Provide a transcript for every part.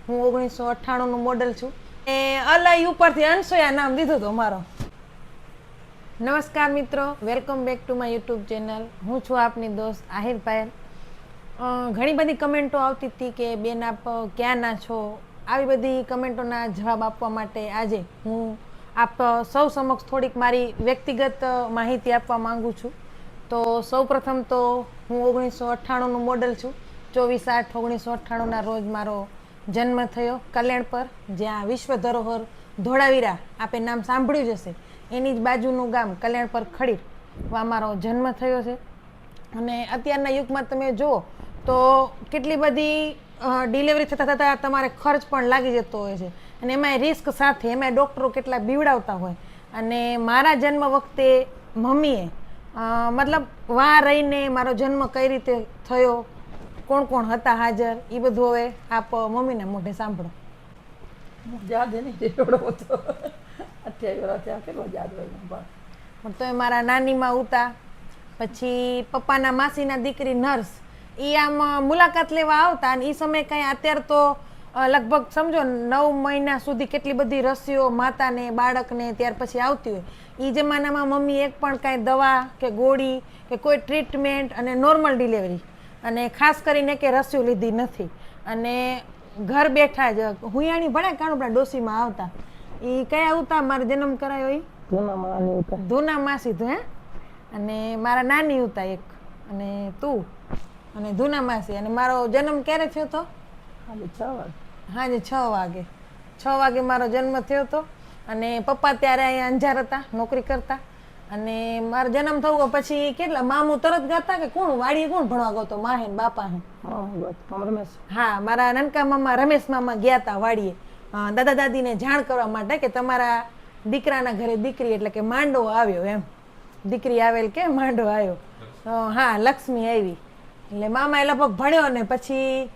હું 1998નું મોડલ છું એ અલય ઉપરથી અનસોયા નામ દીધું હતું મારો. નમસ્કાર મિત્રો, welcome back to my YouTube channel. હું છું આપની દોસ્ત આહિર પાયલ. ઘણી બધી કમેન્ટો આવતી હતી કે બેન આપ ક્યાં ના છો. આવી બધી કમેન્ટોના જવાબ આપવા માટે આજે હું આપ સૌ સમક્ષ થોડીક મારી વ્યક્તિગત માહિતી આપવા માંગુ છું. તો સૌ પ્રથમ તો હું 1998નું મોડલ છું. 24/8/1998ના રોજ મારો જન્મ થયો કલ્યાણ પર, જ્યાં વિશ્વ ધરોહર ધોળાવીરા આપે નામ સાંભળ્યું જ હશે, એની જ બાજુનું ગામ કલ્યાણ પર ખડીર મારો જન્મ થયો છે. અને અત્યારના યુગમાં તમે જુઓ તો કેટલી બધી ડિલિવરી થતાં થતાં તમારે ખર્ચ પણ લાગી જતો હોય છે, અને એમાંય રિસ્ક સાથે, એમાંય ડૉક્ટરો કેટલા બીવડાવતા હોય. અને મારા જન્મ વખતે મમ્મીએ મતલબ વાં રહીને મારો જન્મ કઈ રીતે થયો, કોણ કોણ હતા હાજર, એ બધું હવે આપ મમ્મીના મોઢે સાંભળો. યાદ નહીં એવડો હતો, 28 વર્ષ થયા, કેટલો યાદ હોય. પણ તો મારા નાનીમાં ઉતા, પછી પપ્પાના માસીના દીકરી નર્સ, એ આમ મુલાકાત લેવા આવતા. અને એ સમય કાંઈ અત્યારે તો લગભગ સમજો 9 મહિના સુધી કેટલી બધી રસીઓ માતાને બાળકને ત્યાર પછી આવતી હોય. એ જમાનામાં મમ્મી એક પણ કાંઈ દવા કે ગોળી કે કોઈ ટ્રીટમેન્ટ અને નોર્મલ ડિલિવરી અને ખાસ કરીને કે રસીઓ લીધી નથી. અને ઘર બેઠા જ હુંયાણી ભણે કાણુપડા ડોસીમાં આવતા. એ કયા આવતા મારો જન્મ કરાયો એ ધૂના માસી તું હે, અને મારા નાની હતા એક, અને તું અને ધૂના માસી. અને મારો જન્મ ક્યારે થયો હતો? સાંજે 6 વાગે. 6 વાગે મારો જન્મ થયો હતો. અને પપ્પા ત્યારે અહીંયા અંજાર હતા, નોકરી કરતા. અને મારો જન્મ થયો પછી કેટલા મામું તરત ગાતા કે કોણ વાડીએ કોણ ભણવા ગયો હતો? માહે ને બાપા હે. હા, મારા નનકા મામા રમેશ મામા ગયા હતા વાડીએ દાદા દાદીને જાણ કરવા માટે કે તમારા દીકરાના ઘરે દીકરી એટલે કે માંડવો આવ્યો, એમ દીકરી આવેલ કે માંડવો આવ્યો. હા, લક્ષ્મી આવી. એટલે મામા એ લગભગ ભણ્યો ને પછી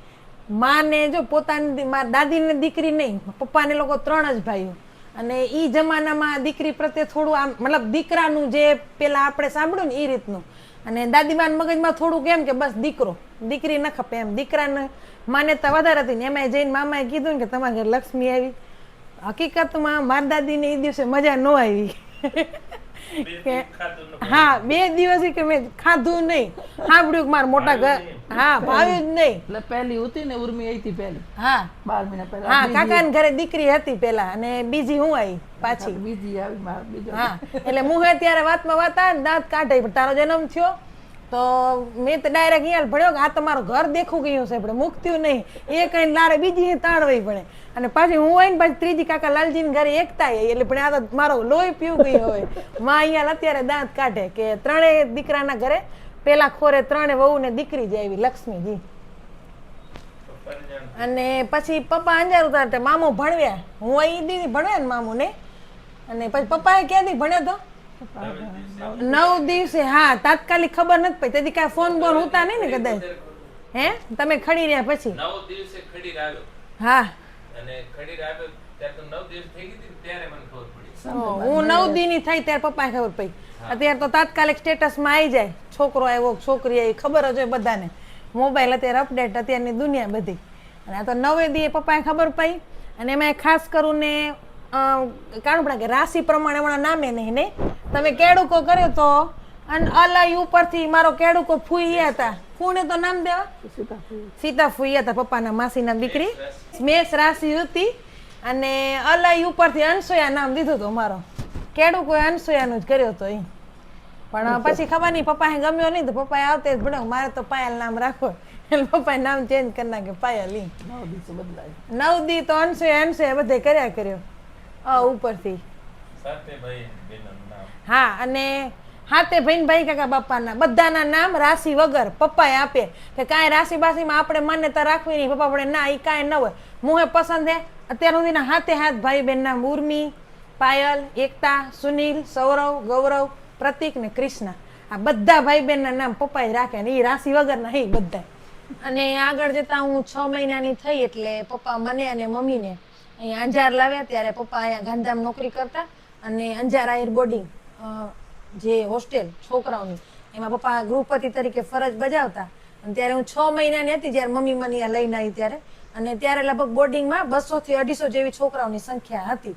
માને જો પોતાની મારા દાદીને દીકરી નહીં, પપ્પાને લોકો 3 જ ભાઈઓ. અને એ જમાનામાં દીકરી પ્રત્યે થોડું આમ મતલબ દીકરાનું જે પેલા આપણે સાંભળ્યું ને એ રીતનું. અને દાદીમાના મગજમાં થોડુંક એમ કે બસ દીકરો, દીકરી ન ખપે એમ, દીકરાને માન્યતા વધારે હતી ને. એમાં જઈને મામાએ કીધું ને કે તમારા ઘરે લક્ષ્મી આવી. હકીકતમાં મારા દાદીને એ દિવસે મજા ન આવી કે હા, 2 દિવસ કે મેં ખાધું નહીં, સાંભળ્યું મારા મોટા ઘર, હા ભાવ્યું જ નહીં. એટલે પહેલી હતી ને ઉર્મી આવી હતી પહેલી, હા 12 મહિના પહેલા. હા, કાકાને ઘરે દીકરી હતી પેલા, અને બીજી હું આવી પાછી, બીજી આવી મારા બીજો. હા, એટલે મુહે ત્યારે વાતમાં વાત આવે ને દાંત કાઢે. તારો જન્મ થયો તો મેં તો ડાયરેક્ટ અહીંયા ભણ્યો કે આ તમારું ઘર દેખું ગયું છે, આપણે મૂકતું નહીં, એ કઈ લારે બીજી તાળવી પડે. અને પાછી હું હોય ને પાછી ત્રીજી કાકા લાલજીને ઘરે એકતા એટલે પણ આ તો મારો લોહી પીવું ગયું હોય. માં અહીંયા અત્યારે દાંત કાઢે કે 3 દીકરાના ઘરે પેલા ખોરે 3 વહુ ને દીકરી જ આવી લક્ષ્મીજી. અને પછી પપ્પા અંજાર ઉતારતા, મામો ભણવ્યા, હું અહીં દીદી ભણવ્યા ને મામુ ને. અને પછી પપ્પાએ ક્યાંથી ભણ્યો તો 9 દિવસે. હા, તાત્કાલિક ખબર નથી પડી, તેથી કાંઈ ફોન બોન હોતા નહીં ને કદાચ. હે, તમે ખડી રહ્યા પછી 9 દિવસે ખડીર આવ્યો. હા, અને ખડીર આવ્યો ત્યારે તો 9 દિવસ થઈ ગઈ ત્યારે મને ખબર પડી. હું 9 દી ની થઈ ત્યારે પપ્પાને ખબર પડી. અત્યારે તો તાત્કાલિક સ્ટેટસમાં આવી જાય, છોકરો આવ્યો છોકરી આવી, ખબર જ હોય બધાને. મોબાઈલ અત્યારે અપડેટ, અત્યારની દુનિયા બધી. અને આ તો 9 દી પપ્પાને ખબર પડી. અને એમાં ખાસ કરીને કાણુપડા કે રાશિ પ્રમાણે હમણાં નામે નહીં ને તમે કેડુકો કર્યો તો અલય ઉપરથી મારો કેડુકો ફૂઈ હતા. ફૂને તો નામ દેવા સીતા ફૂઈ હતા, પપ્પાના માસીના દીકરી. મેષ રાશિ હતી અને અલય ઉપરથી અનસોયા નામ દીધું હતું મારો. કેડુકો અનસોયાનું જ કર્યો હતો એ. પણ પછી ખબર નહીં પપ્પાએ ગમ્યો નહીં તો પપ્પાએ આવતે જ ભણ્યો મારે તો પાયલ નામ રાખો, એટલે પપ્પાએ નામ ચેન્જ કરી નાખે પાયલ. 9 દિવસે બદલાય. 9 દી તો અનસોયા બધે કર્યા કર્યો ઉપરથી. હા, અને હાથે ભાઈ ભાઈ કાકા બાપાના બધાના નામ રાશિ વગર પપ્પાએ આપે કે કાંઈ રાશિ બાશીમાં આપણે માન્યતા રાખવી નહીં. પપ્પા પડે ના, એ કાંઈ ન હોય, મુહે પસંદ હે. અત્યાર સુધીના હાથે હાથ ભાઈ બહેન નામ ઉર્મી, પાયલ, એકતા, સુનિલ, સૌરવ, ગૌરવ, પ્રતિક ને કૃષ્ણા. આ બધા ભાઈ બહેનના નામ પપ્પાએ જ રાખે ને એ રાશિ વગરના હે બધા. અને આગળ જતા હું 6 મહિનાની થઈ એટલે પપ્પા મને અને મમ્મીને અહીંયા અંજાર લાવ્યા. ત્યારે પપ્પા અહીંયા ગાંધીધામ નોકરી કરતા અને અંજાર આહિર બોર્ડિંગ જે હોસ્ટેલ છોકરાઓની, એમાં પપ્પા ગૃહપતિ તરીકે ફરજ બજાવતા. અને ત્યારે હું 6 મહિનાની હતી જ્યારે મમ્મી મને અહીંયા લઈને આવી ત્યારે અને ત્યારે લગભગ બોર્ડિંગમાં 200 થી 250 જેવી છોકરાઓની સંખ્યા હતી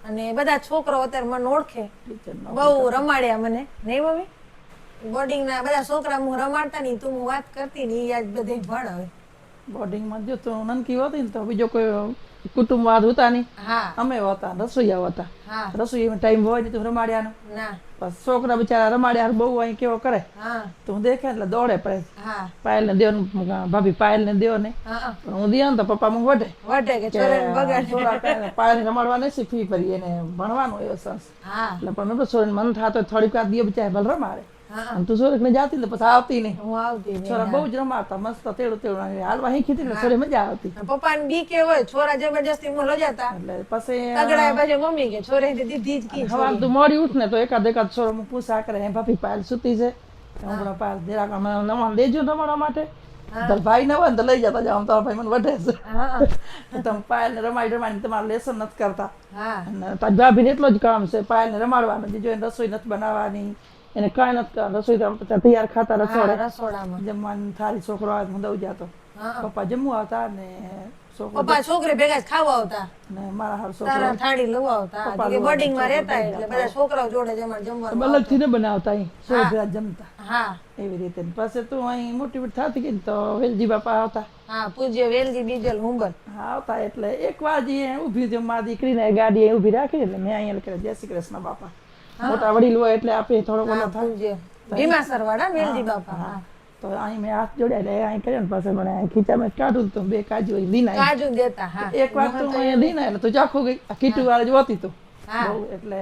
અને બધા છોકરાઓ અત્યારે મને ઓળખે. ટીચરનો બહુ રમાડ્યા મને નહીં મમ્મી? બોર્ડિંગના બધા છોકરા હું રમાડતા ની તું વાત કરતી ને ઈ યાદ બધે ભણ હવે. બોર્ડિંગમાં જો તો નનકી હતી ને તો બીજો કોઈ કુટુંબવાદ હતા નહીં. હા અમે હતા રસોઈયા હતા. હા રસોઈમાં ટાઈમ હોય ને તું રમાડ્યાનો. ના બસ છોકરા બિચારા રમાડ્યા બહુ અહીં કેવો કરે હા તો હું દેખે એટલે દોડે પડે હા પાયલને દેવ ભાભી પાયલને દેવ ને હા પણ હું દે ને તો પપ્પા મને વઢે વટે કે છોરાને બગાડે. પાયલને રમાડવા નહીં શીખવી પડી એને ભણવાનું એવો સંસ હા એટલે પણ મેં છોરીને મન થતો થોડીક વાર દિયો બિચારા ભલે રમાડે હા અને તું છોરીને જાતી ને પછી આવતી નહીં. હું આવતી નહીં. છોરા બહુ જ રમાડતા મસ્ત તેડું તેડું હાલવા શીખી હતી ને છોરી મજા આવતી. પપ્પાને બી કે હોય છોરા જબરજસ્તી માં લઈ જતા એટલે પછી તગડા બાજુ મમ્મી કે છોરે દીધી જ કી હવાર તું મોડી ઉઠ ને તો એકાદ છોરો હું પૂછા કરે હે ભાભી પાયલ સુતી છે હું પણ પાયલ જરાક નવા દેજો રમાડવા માટે તાર ભાઈ ન હોય ને તો લઈ જતા જાવ તારા ભાઈ મને વઢે છે. હા તમે પાયલને રમાડી તમારે લેસન નથી કરતા હા અને તારી ભાભીને એટલો જ કામ છે પાયલને રમાડવાનું જે જો એને રસોઈ નથી બનાવવાની એને કાંઈ નથી કરવાનું રસોઈ તો તૈયાર ખાતા રસોડે રસોડામાં જમવાની થાળી છોકરો આવે હું દઉં જાતો હા. પપ્પા જમવા આવતા ને છોકરો પપ્પા છોકરી ભેગા જ ખાવા આવતા ને મારા હાર છોકરો તારા થાળી લવા આવતા પપ્પા કે લવા બોર્ડિંગ માં આવતા, રહેતા એટલે બધા છોકરાઓ જોડે જમવાનું અલગથી ને બનાવતા અહીં છોકરા જમતા હા એવી રીતે પછી તું અહીં મોટી મોટી થતી ગઈ ને તો વેલજી બાપા આવતા હા પૂજ્ય વેલજી બીજલ હુંબર હા આવતા એટલે એક વાર જે ઊભી હતી મારી દીકરીને ગાડી અહીં ઊભી રાખી એટલે મેં અહીંયા લખેલું જય શ્રી કૃષ્ણ બાપા મોટા વડીલ હોય એટલે આપણે થોડો ઓલો થાય પૂજ્ય ભીમાસર વાળા વેલજી બાપા હા તો અહીં મેં હાથ જોડ્યા એટલે અહીં કર્યો ને પાસે મને ખીચામાં કાઢું તો બે કાજુ અહીં દીના કાજુ દેતા હા એક વાર તું અહીંયા દીના એટલે તું ચાખો ગઈ આ કીટુ વાળા જ હોતી તું હા. બહુ એટલે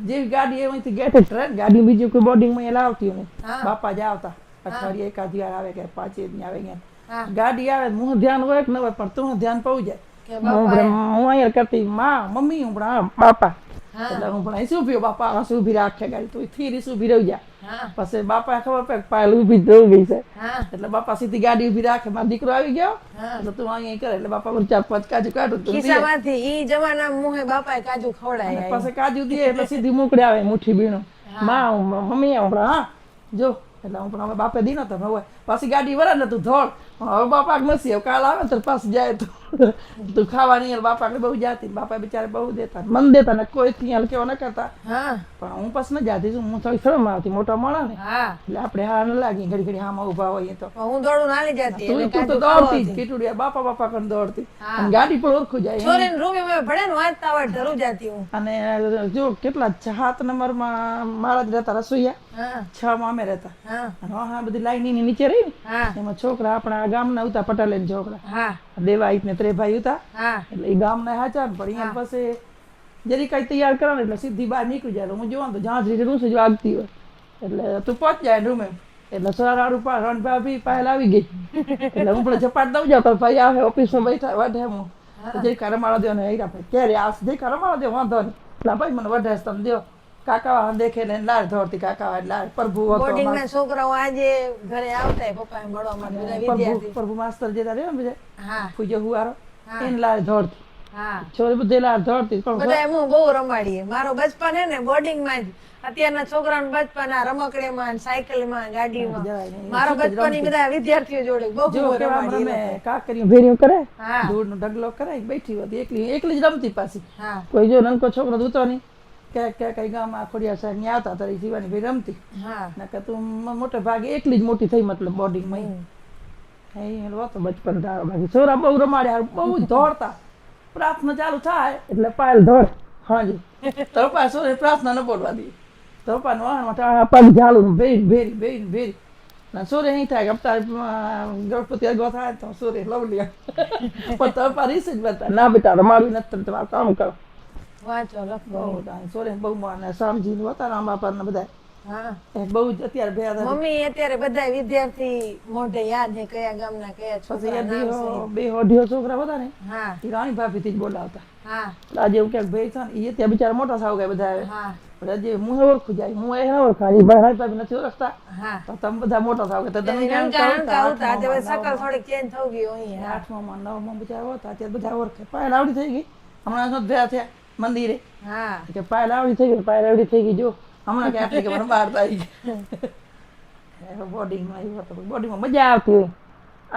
જેવી ગાડી અહીંથી ગેટે ટ્રેન ગાડી બીજી કોઈ બોર્ડિંગમાં અહીંયા લાવતી હોય હા. બાપા જ આવતા અઠવાડિયે એકાદ વાર આવે કે 5 દી આવે હા. અહીંયા ગાડી આવે હું ધ્યાન હોય કે ન હોય પણ તું ધ્યાન પવું જાય કે હું અહીંયા કરતી માં મમ્મી હું પણ બાપા હા. એટલે હું પણ અહીં શું ઉભી બાપા અહીં ઊભી રાખે ગાડી તું થીરી ઊભી રહી જા હા પછી બાપા ખબર પડે પાયલ ઊભી જ રહી ગઈ છે હા એટલે બાપા સીધી ગાડી ઊભી રાખે મારો દીકરો આવી ગયો હા. એટલે તું અહીંયા કરે એટલે બાપા મને 4-5 કાજુ કાઢું તું દે. ખિસ્સામાંથી ઈ જમાના મુહે બાપાએ કાજુ અને ખવડાયા પછી કાજુ દે એટલે સીધી મુકડે આવે મુઠ્ઠી બીણું માં મમ્મી હમણાં હા જો એટલે હું પણ હવે બાપે દી નતો હવે પાછી ગાડી વળે ને તું ધોળ હવે બાપા નથી હવે કાલ આવે ને તો પાછી જાય તું ખાવાની બાપા બહુ જાતી બાપા બિચારે બહુ દેતા મન દેતા ને કોઈ ત્યાં કેવો ન કરતા હા પણ હું પછી ન જાતી હું થોડી શરમ આવતી મોટા માણસ ને હા એટલે આપણે હા ન લાગી ઘડી ઘડી હામાં ઉભા હોઈએ તો હું દોડું નાલી જતી તું એટલે તું તો કાજુ દોડતી જ ખાવા કીટુડિયા બાપા બાપા કરીને દોડતી હા. અને ગાડી પણ ઓળખું જાય છોરીને રૂમે મેં ભણે ને વાંચતા વાંચ ધરું જાતી હું અને જો કેટલા 7 નંબરમાં મારા જ રહેતા રસોઈયા હા 6 માં અમે રહેતા હા અને હા બધી લાઈન ની નીચે રહી ને હા એમાં છોકરા આપણા ગામના હતા પટેલ છોકરા હા દેવાઈત ને ત્રેભાઈ હતા હા એટલે એ ગામના હાચા ને પણ અહીંયા પછી જરી કઈ તૈયાર કરે ને એટલે સીધી બહાર નીકળી જાય હું જોવાનું તો જ્યાં જ રૂસ જ વાગતી હોય એટલે તું પહોંચ જાય રૂમે એટલે સરાડું રણ ભાભી પાયલ આવી ગઈ એટલે હું પણ ઝપાટ દઉં જાઉં તો ભાઈ આવે ઓફિસમાં બેઠા વાઢે હું જઈ કા રમાડો દો ને આપણે ક્યારે આવશે જઈ કા રમાડો દો વાંધો નહીં એટલે ભાઈ મને વઢે તમે દો કાકા દેખે ને લાડ ધોરતી કાકા લાડ પ્રભુ હતો બોર્ડિંગ ના છોકરાઓ આજે ઘરે આવતા પપ્પા મળવા માટે બધા વિદ્યાર્થી પ્રભુ માસ્તર જે રહ્યા ને બધા હા પૂજો હુવારો એને લાડ ધોરતી હા છોરી બધે લાડ ધોરતી પણ બધા હું બહુ રમાડીએ મારો બચપન હે ને બોર્ડિંગ માં જ અત્યારના છોકરાનું બચપન આ રમકડેમાં સાયકલમાં ગાડીમાં જવાય નહીં. મારો બચપન ઈ બધા વિદ્યાર્થીઓ જોડે બહુ જો બહુ કેવા રમાડીએ રમે લોકો. કાકરીઓ ભેરીઓ કરે હા દૂરનો ઢગલો કરે બેઠી હતી એકલી એકલી જ રમતી પાછી હા કોઈ જો નનકો છોકરો દૂતો નહીં ક્યાંક કઈ ગામમાં ખોડિયા સાહેબ ને આવતા તારી જીવાની ભાઈ રમતી હા નકર તું મોટે ભાગે એકલી જ મોટી થઈ મતલબ બોર્ડિંગમાં એ હતો બચપન તારો બાકી છોરા બહુ રમાડ્યા બહુ જ દોડતા પ્રાર્થના ચાલુ થાય એટલે પાયલ દોડે હાજી તરપા સોરે પ્રાર્થના ન બોલવા દે તરપા વાહનમાં પગ ઝાલું ભેરી ભેરી ના સોરે અહીં થાય કે અવતાર ગણપતિ અગો થાય તો સોરે લવ લ્યા પણ તરપા રીસ જ બતા ના બેટા રમાડવી નથી તમારું કામ કરો વાંચો લખો બહુ સોરે બહુ માને સામજી હતા રામ બાપા બધા હા બહુ જ અત્યારે ભેગા મમ્મી અત્યારે બધા વિદ્યાર્થી મોઢે યાદ હે કયા ગામના કયા છોકરા નામ છે બે અઢીઓ છોકરા હતા ને હા એ રાણી ભાભી થી જ બોલાવતા હા આજે એવું ક્યાંક ભાઈ છે ને એ ત્યાં બિચારા મોટા સાવ ગયા બધા આવે હા પણ આજે હું ઓળખું જાય હું એ ઓળખા એ ભાઈ ભાભી નથી ઓળખતા હા તો તમે બધા મોટા થાવ કે તમે કેમ આવતા તે સકલ થોડીક ચેન્જ થઈ ગઈ અહીં 8માં 9માં બિચારા હતા અત્યારે બધા ઓળખે પાયલ આવડી થઈ ગઈ હમણાં શું ભેગા થયા મંદિરે હા કે પાયલ આવડી થઈ ગઈ પાયલ આવડી થઈ ગઈ જો હમણાં કે આટલી કે મને 12 તારીખ બોર્ડિંગમાં એવું હતું બોર્ડિંગમાં મજા આવતી હોય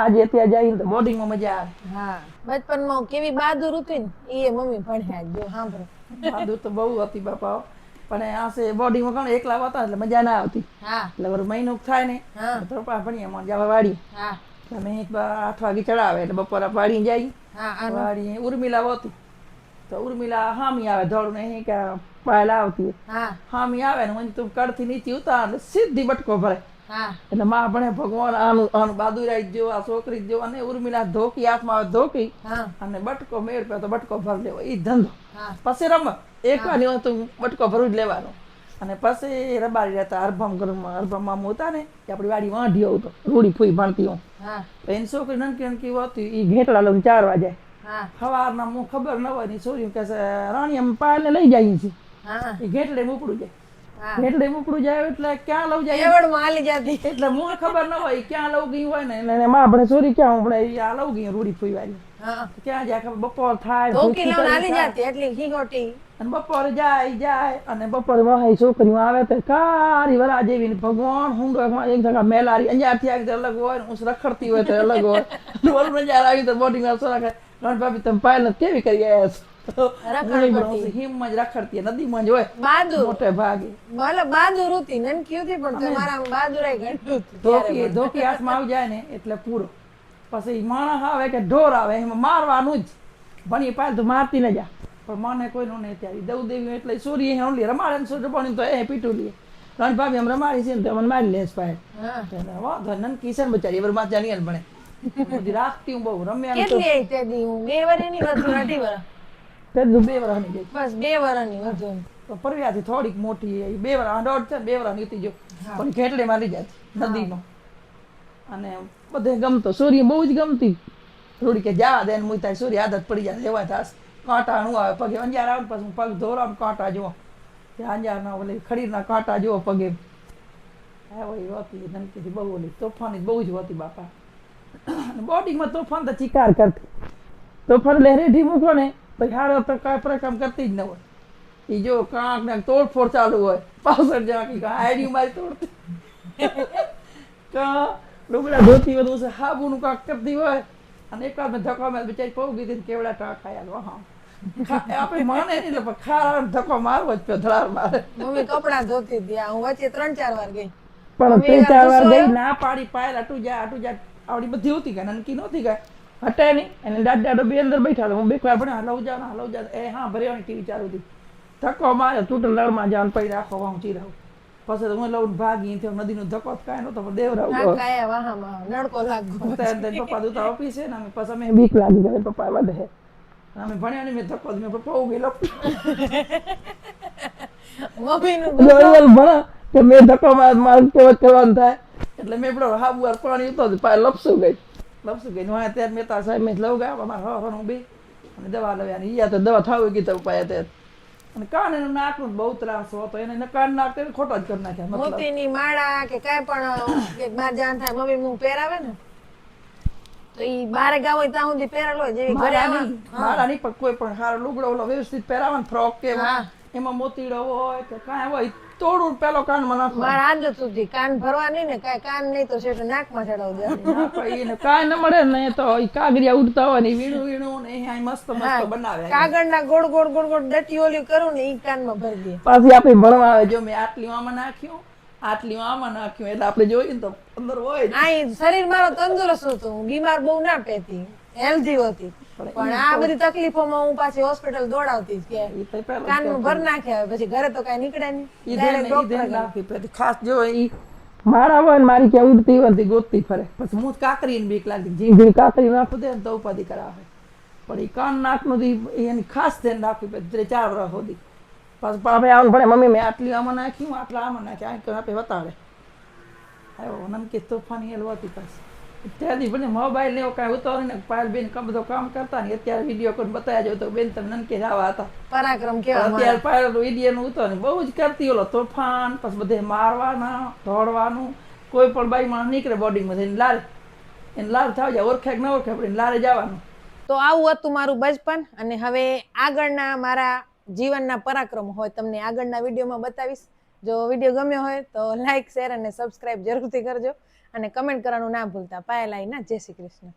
આજે ત્યાં જઈને તો બોર્ડિંગમાં મજા આવે. હા બચપનમાં કેવી બહાદુર હતી ને એ મમ્મી ભણ્યા જ જો સાંભળો. બહાદુર તો બહુ હતી બાપા, પણ આ છે બોર્ડિંગમાં કોણ એકલા હતા એટલે મજા ના આવતી. હા એટલે વળી મહિનો થાય ને હા તો પપ્પા ભણીએ મને જવા વાડી. હા અમે 8 વાગે ચડાવે એટલે બપોરે વાડી જાય. હા આનો વાડી ઉર્મિલા હોતી તો ઉર્મિલા હામી આવે ધોળું નહીં કે પાયલ આવતી હા હામી આવે ને મને તું કડથી નીચે ઉતાર એટલે સીધી બટકો ભરે. હા એટલે માં ભણે ભગવાન આનું આનું બહાદુરાઈ જો આ છોકરી જો અને ઉર્મિલા ધોકી હાથમાં આવે ધોકી હા અને બટકો મેળ પે તો બટકો ભરી લેવો એ ધંધો. હા પછી રમત એક વાર નહીં તો બટકો ભરું જ લેવાનો અને પછી રબારી રહેતા હરભમ ઘરમાં હરભમ મામું હતા ને એ આપણી વાડી વાંઢી હતો રૂડી ફૂઈ ભણતી હું હા તો એની છોકરી નનકી નનકી હતી એ ઘેટલા લઈને 4 વાગે હા સવારના હું ખબર ન હોય ની છોરી કહે છે રાણી અમે પાયલને લઈ જઈએ છીએ. હા એ ઘેટડે ઉપડું જાય હા ઘેટડે ઉપડું જાય એટલે ક્યાં લઉં જાય એવડમાં હાલી જતી. એટલે મને ખબર ન હોય ક્યાં લઉં ગઈ હોય ને એને માં આપણે ચોરી ક્યાં આપણે આ લઉં ગઈ રૂડી ફૂઈ વાળી હા ક્યાં જાય ખબર બપોર થાય ધોકી ભૂખી લાવને તરી હાલી થાય. જતી એટલી ખીખોટી. અને બપોરે જાય અને બપોરે વહાઈ છોકરીઓ આવે તો કારી વરા જેવી ને ભગવાન હું એક જગા મેલારી અંજારથી આવી તો અલગ હોય ને હું રખડતી હોય તો અલગ હોય બોલું નજાર આવી તો બોડી માં સોરા રણ ભાભી તમે પાયલ કેવી કરી આવ્યા છો રખડપટ્ટી. હિમ જ રખડતી નદીમાં જ હોય બહાદુર મોટે ભાગે ભલે બહાદુર હતી નનકી હતી પણ તમારા બહાદુરાઈ ઘણું હતું ધોકી ધોકી હાથમાં આવી જાય ને એટલે પૂરો. પછી માણસ આવે કે ઢોર આવે એમાં મારવાનું જ ભણી પાયલ તો મારતી ન જા પણ મને કોઈનું નહીં ત્યારે દઉ દેવી એટલે સોરી ઓનલી રમાડે ને સોરી પણ તો એ પીટું લે રણ ભાભી આમ રમાડી છે ને તો મને મારી લેસ પાયલ હા વાંધો નનકી છે ને બચારી એवर માં જાણી ભણે બધી રાખતી હું બહુ રમ્યા તો કેટલી આવી તે દી હું 2 વર્ષની વધુ 2.5 વર્ષ તે 2 વર્ષની ગઈ બસ 2 વર્ષની વધુ તો પરવ્યાથી થોડીક મોટી 2 વર્ષ દોઢ છે 2 વર્ષ નીકળી જો પણ ઘેટડેમાં લઈ જાય નદીમાં અને બધે ગમતો સૂર્ય બહુ જ ગમતી થોડી કે જવા દે ને મુઈ સૂર્ય આદત પડી જાય એવા થાસ કાંટા નું આવે પગે અંજાર આવે ને પછી પગ ધોરામ કાંટા જુઓ ત્યાં અંજારના ઓલી ખડીરના કાંટા જુઓ પગે એવી હોતી નનકીથી બહુ ઓલી તોફાની બહુ જ હોતી બાપા. બોર્ડિંગમાં તોફાન તો ચિકાર કરતી તોફાન લહેરેઠી મૂકો ને પછી હારો તો કાંઈ પ્રકામ કરતી જ ન હોય એ જો કાંક ને તોડફોડ ચાલુ હોય પાછળ જવા કે આઈડી મારી તોડતી ડુબડા ધોતી બધું છે હાબુનું કાંક કરતી હોય અને એકાદ મેં ધક્કો મેં બિચારી પગ ગઈ કેવડા ટા ખાયા હા આપણે માને નહીં એટલે પણ ખારા ધક્કો મારવો જ પે ધડાર મારે મમ્મી કપડા ધોતી હતી આ હું વચ્ચે 3-4 વાર ગઈ પણ મમ્મી 3-4 વાર ગુસ્સો ગઈ આવ્યો? ના પાડી પાયલ આટું જા આવડી બધી હોતી ગઈ નનકી નહોતી ગઈ હટે નહીં એને દાદા બે અંદર બેઠા હતા હું બે વાર ભણ્યા હલવ જાવ એ હા ભરેવાની ટીવી ચાલુ હતી ધક્કો મારે તૂટે લડમાં જાન પડી રાખો હું ચીરાવું પછી તો હું લઉં ભાગી થયો નદીનો ધક્કો કાંઈ નહોતો પણ દેવરાવ કાયા વાહામાં નડકો લાગ્યો પપ્પા તો ઓફિસ છે ને અમે પછી અમે બીક લાગી ગઈ પપ્પા વધે અમે ભણ્યા નહીં મેં ધક્કો મેં પપ્પા ઉગી મમ્મીનું ભણા કે મેં ધક્કો માર કેවත් કરવાનું થાય એટલે મેં પેલો હાબુ વાર પાણી ઉતો પાય લપસું ગઈ હું ત્યારે મહેતા સાહેબ મેં લઉં ગયા અમારા હું બે અને દવા લવ્યા યા તો દવા થાવી ગઈ તો ઉપાય ત્યારે અને કાન એનું નાકનું બહુ ત્રાસ હતો એને કાન નાક ખોટો જ કરી નાખ્યા મતલબ મોતીની માળા કે કાંઈ પણ કે બાર જાન થાય મમ્મી હું પહેરાવે ને તો ઈ બારે ગાવ હોય ત્યાં સુધી પહેરેલો હોય જેવી ઘરે મારા નહીં પણ કોઈ પણ સારો લુગડો ઓલો વ્યવસ્થિત પહેરાવે ને ફ્રોક કે એમાં મોતીડો હોય કે કાંઈ હોય તોડું પેલો કાનમાં નાખવા મારા આદત સુધી કાન ભરવા નહીં ને કાંઈ કાન નહીં તો શેઠ નાકમાં ચડાવી દે એને કાંઈ ન મળે ને તો ઈ કાગરિયા ઉડતા હોય ને વીણું ને એ મસ્ત મસ્ત બનાવે કાગળના ગોળ ગોળ ગોળ ગોળ ડટી ઓલી કરું ને ઈ કાનમાં ભરી દે પાછી આપણે ભણવા આવે જો મેં આટલી આમાં નાખ્યું આટલી આમાં નાખ્યું એટલે આપણે જોઈએ ને તો અંદર હોય આ શરીર મારો તંદુરસ્ત હતું હું બીમાર બહુ ના પેતી હેલ્ધી હતી પણ આ બધી તકલીફોમાં હું પાછી હોસ્પિટલ દોડાવતી કે કાનમાં ભર નાખ્યા પછી ઘરે તો કઈ નીકળે નહીં ખાસ જો ઈ મારા હોય ને મારી ક્યાં ઉડતી હોય ને ગોતતી ફરે પછી હું કાકરીને બીક લાગતી જીભ કાકરી નાખું દે ને તો ઉપાધિ કરાવે પણ એ કાન નાકનું એની ખાસ ધ્યાન રાખવી પડે 4 વર્ષ સુધી પાછું પાપે આવવાનું પડે મમ્મી મેં આટલી આમાં નાખ્યું આટલા આમાં નાખ્યા આ આપે બતાવે આવ્યો નમકી તોફાની હેલવાતી પાછી ત્યાંથી ભલે મોબાઈલ ને એવું કાંઈ ઉતારે ને પાયલ બેન બધો કામ કરતા ને અત્યારે વિડીયો કરીને બતાવ્યા જો તો બેન તમે નનકે આવા હતા પરાક્રમ કેવા અત્યારે પાયલ વિડીયો નું ઉતારે બહુ જ કરતી ઓલો તોફાન પછી બધે મારવાના દોડવાનું કોઈ પણ બાઈ માણસ નીકળે બોર્ડિંગમાં થઈને લાલ એને લાલ થાવ જાય ઓળખે કે ન ઓળખે આપણે લારે જવાનું. તો આવું હતું મારું બચપન અને હવે આગળના મારા જીવનના પરાક્રમ હોય તમને આગળના વિડીયોમાં બતાવીશ. જો વિડીયો ગમ્યો હોય તો લાઈક શેર અને સબસ્ક્રાઇબ જરૂરથી કરજો અને કમેન્ટ કરવાનું ના ભૂલતા. પાયલ આઈ ના, જય શ્રી કૃષ્ણ.